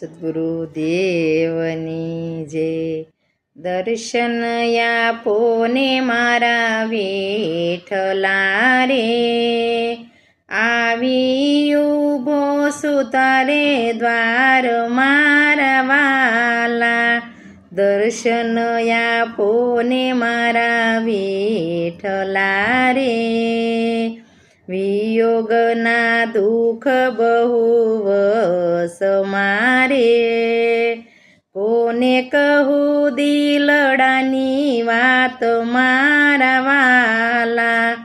સદ્ગુરુદેવની જય. દર્શન આપો ને મારા વિઠ્ઠલા રે, આવી ઊભો છું તારે દ્વાર મારા વાલા. દર્શન આપો ને મારા વિઠ્ઠલા રે, વિયોગના દુઃખ બહુ વસ મારે. કોને કહું દિલડાની વાત મારા વાલા.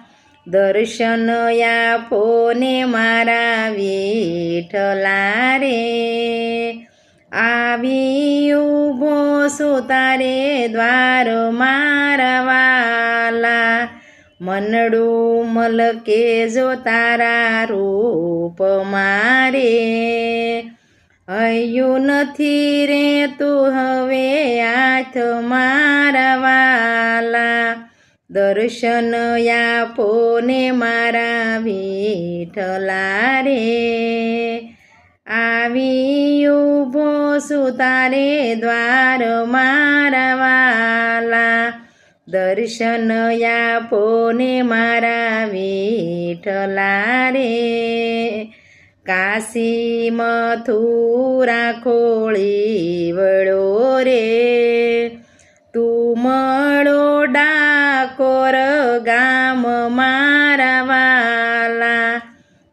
દર્શન આપો ને મારા વિઠ્ઠલા રે, આવી ઊભો છું તારે દ્વાર મારા વાલા. મનડું મલકે જો તારા રૂપ મારે, હૈયું નથી રે તું હવે હાથ મારા વાલા. દર્શન આપો ને મારા વિઠ્ઠલા રે, આવી ઊભો છું તારે દ્વાર મારા વાલા. દર્શન આપો ને મારા વિઠ્ઠલા રે, કાશી મથુરા ખોળી વળો રે. તું મળો ડાકોર ગામ મારા વાલા.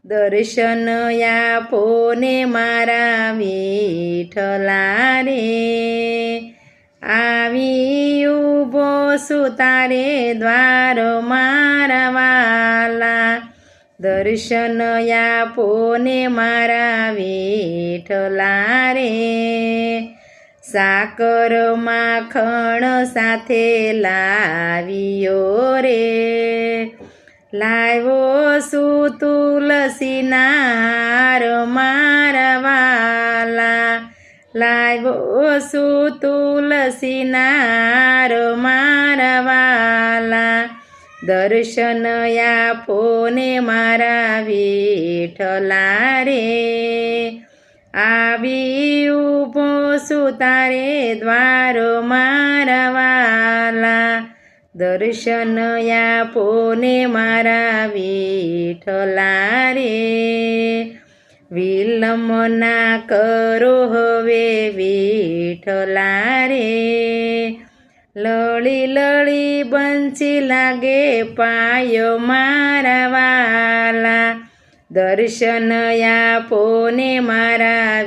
દર્શન આપો ને મારા વિઠ્ઠલા રે, આવી ઊભો છું તારે દ્વાર મારા વાલા. દર્શન આપો ને મારા વિઠ્ઠલા રે, સાકર માખણ સાથે લાવ્યો રે. લાવ્યો છું તુલસીના હાર મારા વાલા. લાવ્યો છું તુલસીના હાર મારા વાલા. દર્શન આપો ને મારા વિઠ્ઠલા રે, આવી ઊભો છું તારે દ્વાર મારા વાલા. દર્શન આપો ને મારા વિઠ્ઠલા રે, વિલંબ ના કરો હવે વિઠ્ઠલા રે. લળી લળી બંછી લાગે પાયો મારા વાલા. દર્શન આપો ને મારા